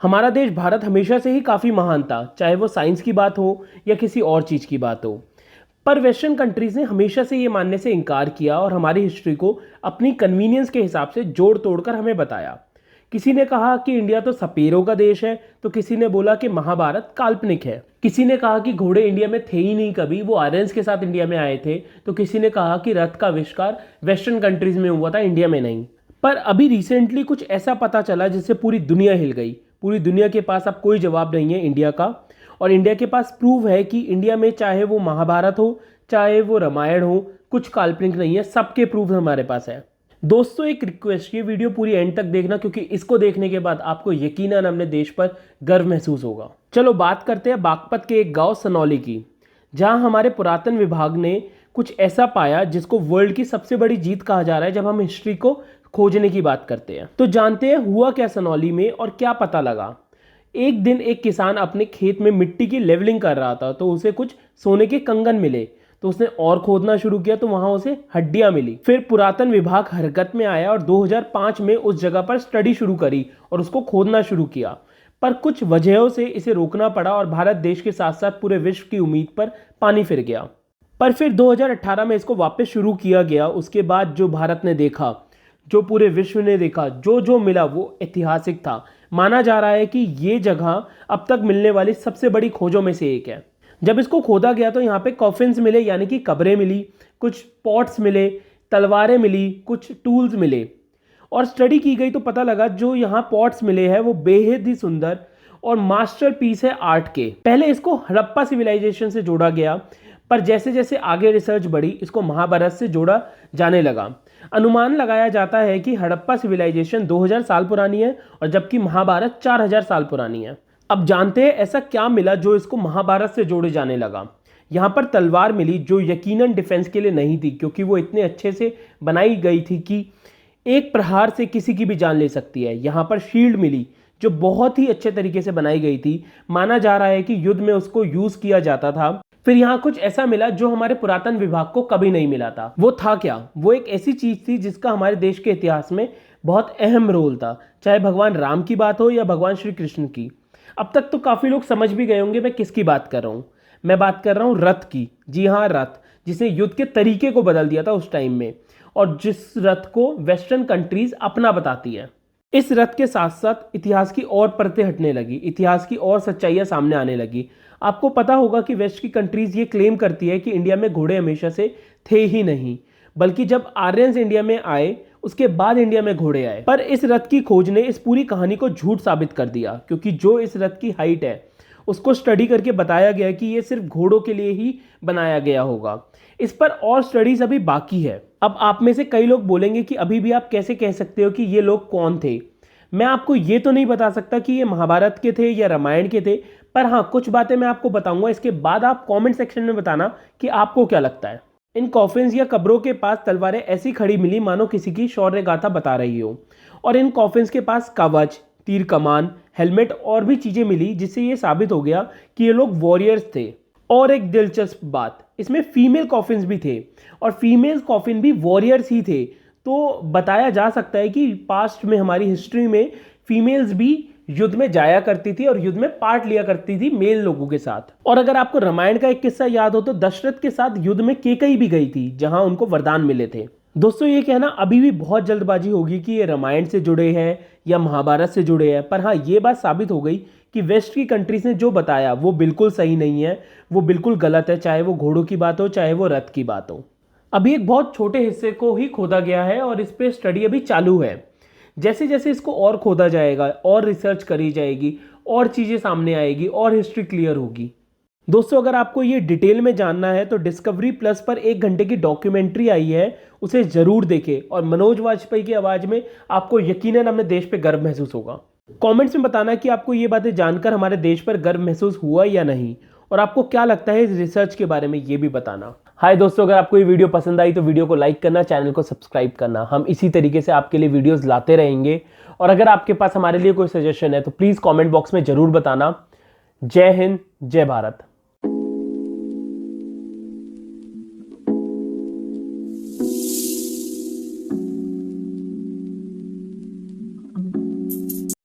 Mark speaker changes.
Speaker 1: हमारा देश भारत हमेशा से ही काफ़ी महान था, चाहे वो साइंस की बात हो या किसी और चीज़ की बात हो। पर वेस्टर्न कंट्रीज़ ने हमेशा से ये मानने से इनकार किया और हमारी हिस्ट्री को अपनी कन्वीनियंस के हिसाब से जोड़ तोड़ कर हमें बताया। किसी ने कहा कि इंडिया तो सपेरों का देश है, तो किसी ने बोला कि महाभारत काल्पनिक है। किसी ने कहा कि घोड़े इंडिया में थे ही नहीं कभी, वो आर्यंस के साथ इंडिया में आए थे। तो किसी ने कहा कि रथ का आविष्कार वेस्टर्न कंट्रीज़ में हुआ था, इंडिया में नहीं। पर अभी रिसेंटली कुछ ऐसा पता चला जिससे पूरी दुनिया हिल गई। पूरी दुनिया के पास अब कोई जवाब नहीं है इंडिया का, और इंडिया के पास प्रूव है कि इंडिया में चाहे वो महाभारत हो चाहे वो रामायण हो, कुछ काल्पनिक नहीं है, सबके प्रूफ हमारे पास है। दोस्तों एक रिक्वेस्ट, ये वीडियो पूरी एंड तक देखना, क्योंकि इसको देखने के बाद आपको यकीनन अपने देश पर गर्व महसूस होगा। चलो बात करते हैं बागपत के एक गांव सनौली की, जहां हमारे पुरातन विभाग ने कुछ ऐसा पाया जिसको वर्ल्ड की सबसे बड़ी जीत कहा जा रहा है जब हम हिस्ट्री को खोजने की बात करते हैं। तो जानते हैं हुआ क्या सनौली में और क्या पता लगा। एक दिन एक किसान अपने खेत में मिट्टी की लेवलिंग कर रहा था, तो उसे कुछ सोने के कंगन मिले। तो उसने और खोदना शुरू किया, तो वहां उसे हड्डियां मिली। फिर पुरातन विभाग हरकत में आया और 2005 में उस जगह पर स्टडी शुरू करी और उसको खोदना शुरू किया। पर कुछ वजहों से इसे रोकना पड़ा और भारत देश के साथ साथ पूरे विश्व की उम्मीद पर पानी फिर गया। पर फिर 2018 में इसको वापस शुरू किया गया। उसके बाद जो भारत ने देखा, जो पूरे विश्व ने देखा, जो जो मिला वो ऐतिहासिक था। माना जा रहा है कि ये जगह अब तक मिलने वाली सबसे बड़ी खोजों में से एक है। जब इसको खोदा गया तो यहाँ पे कॉफिन्स मिले, यानी कि कब्रें मिली, कुछ पॉट्स मिले, तलवारें मिली, कुछ टूल्स मिले। और स्टडी की गई तो पता लगा जो यहाँ पॉट्स मिले हैं वो बेहद ही सुंदर और मास्टरपीस है आर्ट के। पहले इसको हड़प्पा सिविलाइजेशन से जोड़ा गया, पर जैसे जैसे आगे रिसर्च बढ़ी इसको महाभारत से जोड़ा जाने लगा। अनुमान लगाया जाता है कि हड़प्पा सिविलाइजेशन 2000 साल पुरानी है और जबकि महाभारत 4000 साल पुरानी है। अब जानते हैं ऐसा क्या मिला जो इसको महाभारत से जोड़े जाने लगा। यहाँ पर तलवार मिली जो यकीनन डिफेंस के लिए नहीं थी, क्योंकि वो इतने अच्छे से बनाई गई थी कि एक प्रहार से किसी की भी जान ले सकती है। यहाँ पर शील्ड मिली जो बहुत ही अच्छे तरीके से बनाई गई थी, माना जा रहा है कि युद्ध में उसको यूज किया जाता था। फिर यहाँ कुछ ऐसा मिला जो हमारे पुरातन विभाग को कभी नहीं मिला था। वो था क्या? वो एक ऐसी चीज थी जिसका हमारे देश के इतिहास में बहुत अहम रोल था, चाहे भगवान राम की बात हो या भगवान श्री कृष्ण की। अब तक तो काफी लोग समझ भी गए होंगे मैं किसकी बात कर रहा हूँ। मैं बात कर रहा हूँ रथ की। जी हाँ, रथ, जिसने युद्ध के तरीके को बदल दिया था उस टाइम में, और जिस रथ को वेस्टर्न कंट्रीज अपना बताती है। इस रथ के साथ साथ इतिहास की और परतें हटने लगी, इतिहास की और सच्चाइयां सामने आने लगी। आपको पता होगा कि वेस्ट की कंट्रीज ये क्लेम करती है कि इंडिया में घोड़े हमेशा से थे ही नहीं, बल्कि जब आर्यंस इंडिया में आए उसके बाद इंडिया में घोड़े आए। पर इस रथ की खोज ने इस पूरी कहानी को झूठ साबित कर दिया, क्योंकि जो इस रथ की हाइट है उसको स्टडी करके बताया गया कि ये सिर्फ घोड़ों के लिए ही बनाया गया होगा। इस पर और स्टडीज अभी बाकी है। अब आप में से कई लोग बोलेंगे कि अभी भी आप कैसे कह सकते हो कि ये लोग कौन थे। मैं आपको ये तो नहीं बता सकता कि ये महाभारत के थे या रामायण के थे, पर हाँ कुछ बातें मैं आपको बताऊंगा। इसके बाद आप कमेंट सेक्शन में बताना कि आपको क्या लगता है। इन कॉफिन्स या कब्रों के पास तलवारें ऐसी खड़ी मिली मानो किसी की शौर्य गाथा बता रही हो, और इन कॉफिन्स के पास कवच, तीर कमान, हेलमेट और भी चीजें मिली, जिससे ये साबित हो गया कि ये लोग वॉरियर्स थे। और एक दिलचस्प बात, इसमें फीमेल कॉफिन्स भी थे और फीमेल कॉफिन भी वॉरियर्स ही थे। तो बताया जा सकता है कि पास्ट में हमारी हिस्ट्री में फीमेल्स भी युद्ध में जाया करती थी और युद्ध में पार्ट लिया करती थी मेल लोगों के साथ। और अगर आपको रामायण का एक किस्सा याद हो तो दशरथ के साथ युद्ध में केकई भी गई थी, जहां उनको वरदान मिले थे। दोस्तों ये कहना अभी भी बहुत जल्दबाजी होगी कि ये रामायण से जुड़े हैं या महाभारत से जुड़े हैं, पर हाँ ये बात साबित हो गई कि वेस्ट की कंट्रीज ने जो बताया वो बिल्कुल सही नहीं है, वो बिल्कुल गलत है, चाहे वो घोड़ों की बात हो चाहे वो रथ की बात हो। अभी एक बहुत छोटे हिस्से को ही खोदा गया है और इस पे स्टडी अभी चालू है। जैसे जैसे इसको और खोदा जाएगा और रिसर्च करी जाएगी और चीज़ें सामने आएगी और हिस्ट्री क्लियर होगी। दोस्तों अगर आपको ये डिटेल में जानना है तो डिस्कवरी प्लस पर 1 घंटे की डॉक्यूमेंट्री आई है, उसे ज़रूर देखें और मनोज वाजपेयी की आवाज़ में आपको यकीनन अपने देश पे गर्व महसूस होगा। कमेंट्स में बताना कि आपको ये बातें जानकर हमारे देश पर गर्व महसूस हुआ या नहीं, और आपको क्या लगता है इस रिसर्च के बारे में ये भी बताना। हाय दोस्तों, अगर आपको ये वीडियो पसंद आई तो वीडियो को लाइक करना, चैनल को सब्सक्राइब करना। हम इसी तरीके से आपके लिए वीडियोस लाते रहेंगे, और अगर आपके पास हमारे लिए कोई सजेशन है तो प्लीज़ कमेंट बॉक्स में ज़रूर बताना। जय हिंद, जय भारत।